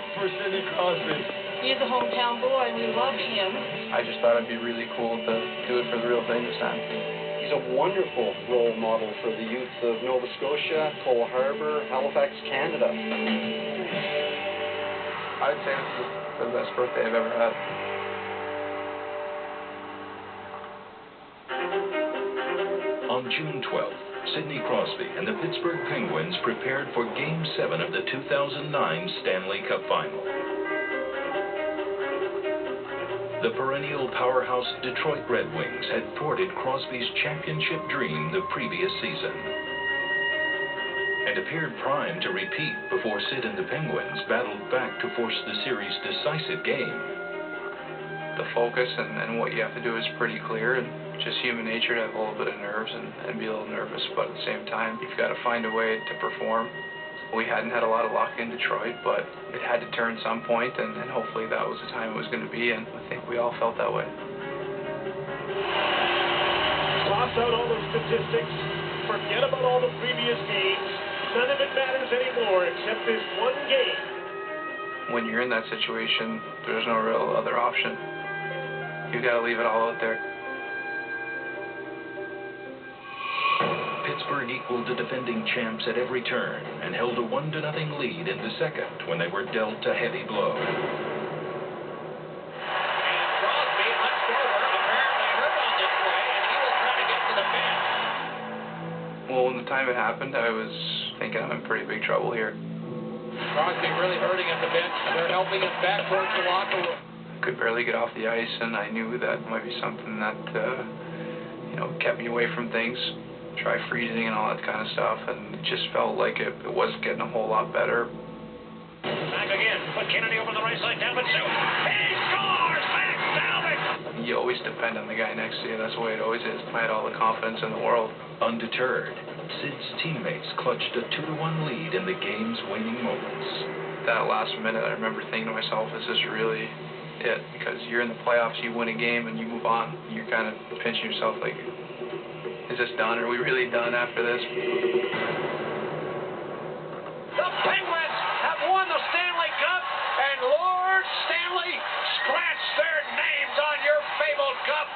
respect for Sidney Crosby. He's a hometown boy, and we love him. I just thought it'd be really cool to do it for the real thing this time. He's a wonderful role model for the youth of Nova Scotia, Cole Harbour, Halifax, Canada. I'd say this is the best birthday I've ever had. On June 12th, Sidney Crosby and the Pittsburgh Penguins prepared for Game 7 of the 2009 Stanley Cup Final. The perennial powerhouse Detroit Red Wings had thwarted Crosby's championship dream the previous season and appeared primed to repeat before Sid and the Penguins battled back to force the series' decisive game. The focus and what you have to do is pretty clear, and just human nature to have a little bit of nerves and be a little nervous, but at the same time, you've got to find a way to perform. We hadn't had a lot of luck in Detroit, but it had to turn some point, and hopefully that was the time it was going to be, and I think we all felt that way. Toss out all those statistics, forget about all the previous games, none of it matters anymore except this one game. When you're in that situation, there's no real other option. You've got to leave it all out there. Pittsburgh equaled the defending champs at every turn and held a 1-0 lead in the second when they were dealt a heavy blow. And Crosby hunched over, apparently hurt on this way, and he will try to get to the bench. Well, when the time it happened, I was thinking I'm in pretty big trouble here. Crosby really hurting at the bench. They're helping us back towards the locker room. Could barely get off the ice, and I knew that might be something that, kept me away from things. Try freezing and all that kind of stuff, and it just felt like it wasn't getting a whole lot better. Back again, put Kennedy over the right side, Talbot shoots. He scores! Max Talbot! You always depend on the guy next to you. That's the way it always is. I had all the confidence in the world. Undeterred, Sid's teammates clutched a 2-1 lead in the game's waning moments. That last minute, I remember thinking to myself, is this really it? Because you're in the playoffs, you win a game, and you move on. You're kind of pinching yourself like, is this done? Are we really done after this? The Penguins have won the Stanley Cup, and Lord Stanley, scratch their names on your fabled cup.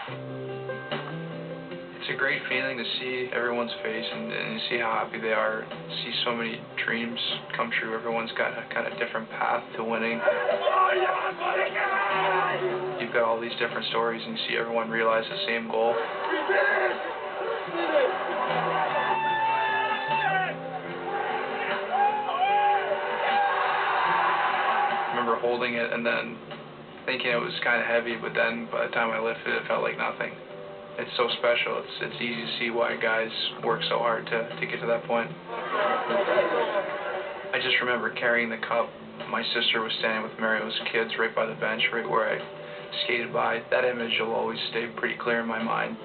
It's a great feeling to see everyone's face and you see how happy they are. See so many dreams come true. Everyone's got a kind of different path to winning. You've got all these different stories, and you see everyone realize the same goal. I remember holding it and then thinking it was kind of heavy, but then by the time I lifted it, it felt like nothing. It's so special. It's easy to see why guys work so hard to get to that point. I just remember carrying the cup. My sister was standing with Mario's kids right by the bench, right where I skated by. That image will always stay pretty clear in my mind.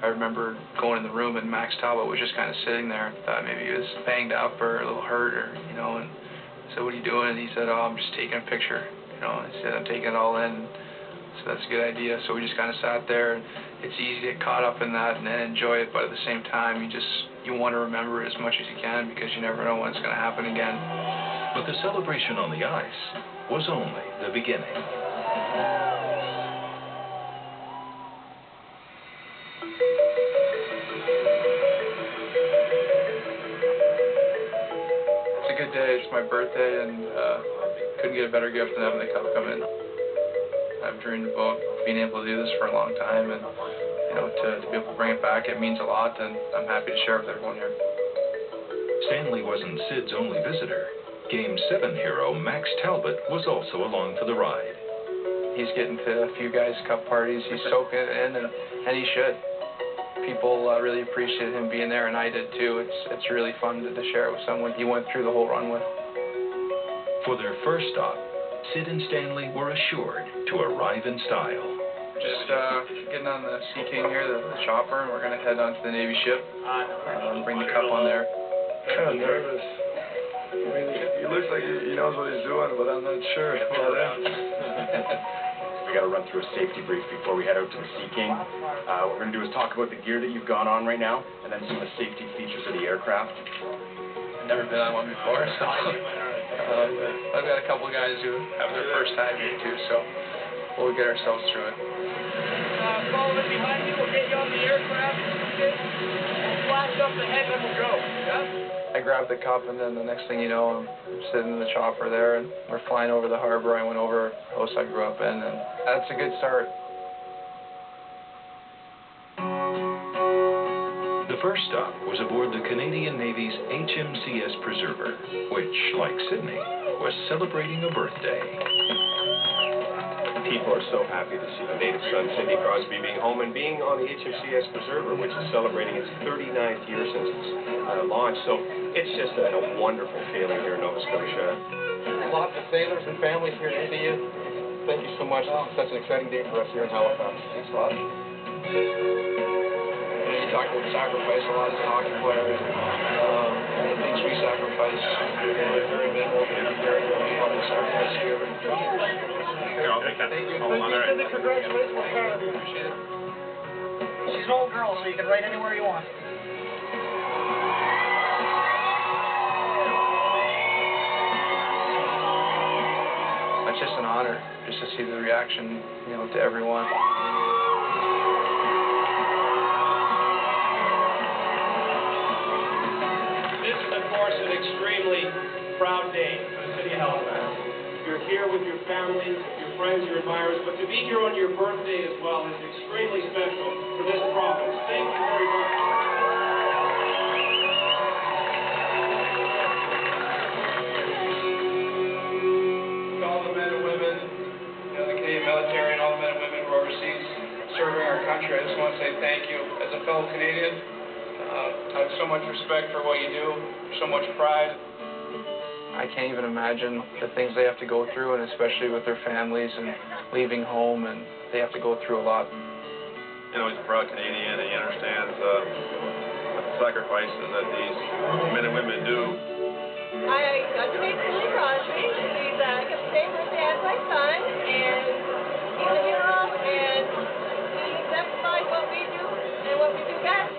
I remember going in the room and Max Talbot was just kind of sitting there. I thought maybe he was banged up or a little hurt, or and I said, "What are you doing?" And he said, "Oh, I'm just taking a picture." I said, "I'm taking it all in." So that's a good idea. So we just kind of sat there, and it's easy to get caught up in that and then enjoy it, but at the same time, you want to remember it as much as you can because you never know when it's going to happen again. But the celebration on the ice was only the beginning. It's a good day. It's my birthday, and couldn't get a better gift than having the cup come in. I've dreamed about being able to do this for a long time, and to be able to bring it back, it means a lot, and I'm happy to share it with everyone here. Stanley wasn't Sid's only visitor. Game 7 hero Max Talbot was also along for the ride. He's getting to a few guys' cup parties. He's soaking it in, and he should. People really appreciated him being there, and I did too. It's really fun to share it with someone he went through the whole run with. For their first stop, Sid and Stanley were assured to arrive in style. Just getting on the Sea King here, the chopper, and we're going to head onto the Navy ship and bring the cup on there. Kind of nervous. I mean, he looks like he knows what he's doing, but I'm not sure about him. we got to run through a safety brief before we head out to the Sea King. What we're going to do is talk about the gear that you've got on right now, and then some of the safety features of the aircraft. I've never been on one before, so I've got a couple of guys who have their first time here too, so we'll get ourselves through it. Follow it behind you. We'll get you on the aircraft. We'll flash up the head and we'll go. Yeah? I grabbed the cup, and then the next thing you know, I'm sitting in the chopper there, and we're flying over the harbor. I went over a house I grew up in, and that's a good start. The first stop was aboard the Canadian Navy's HMCS Preserver, which, like Sidney, was celebrating a birthday. People are so happy to see the native son, Sidney Crosby, being home and being on the HMCS Preserver, which is celebrating its 39th year since its launch. So it's just a wonderful feeling here in Nova Scotia. Lots of sailors and families here to see you. Thank you so much. This is such an exciting day for us here in Halifax. Thanks a lot. You talk about sacrifice, a lot of hockey players, the things we sacrifice, very minimal, very sacrifice here. Thank you. Congratulations. We're proud of you. Appreciate it. She's an old girl, so you can write anywhere you want. It's just an honor, just to see the reaction, you know, to everyone. This is, of course, an extremely proud day for the city of Halifax. You're here with your families, your friends, your admirers, but to be here on your birthday as well is extremely special for this province. Thank you very much. To all the men and women, you know, the Canadian military and all the men and women who are overseas serving our country, I just want to say thank you. As a fellow Canadian, I have so much respect for what you do, so much pride. I can't even imagine the things they have to go through, and especially with their families and leaving home, and they have to go through a lot. You know, he's a proud Canadian, and he understands the sacrifices that these men and women do. I got to meet Sidney Crosby. He's got to stay with Dad, my son, and he's a hero, and he exemplifies what we do and what we do best.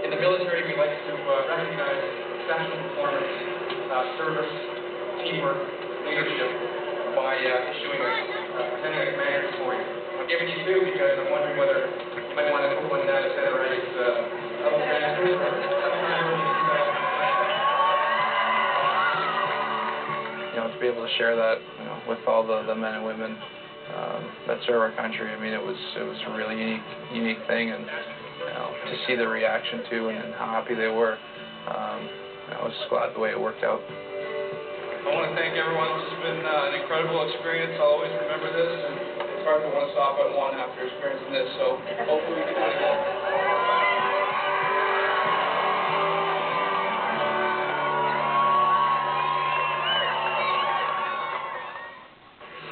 In the military, we like to recognize exceptional performance, service, teamwork, leadership by issuing presenting a commander's point. I'm giving you two because I'm wondering whether you might want to put one down instead of right up transfers or you know, to be able to share that, you know, with all the men and women that serve our country. I mean, it was a really unique thing, and you know, to see the reaction too, and how happy they were. I was just glad the way it worked out. I want to thank everyone. This has been an incredible experience. I'll always remember this, and it's hard to want to stop at one after experiencing this, so hopefully we can do it again.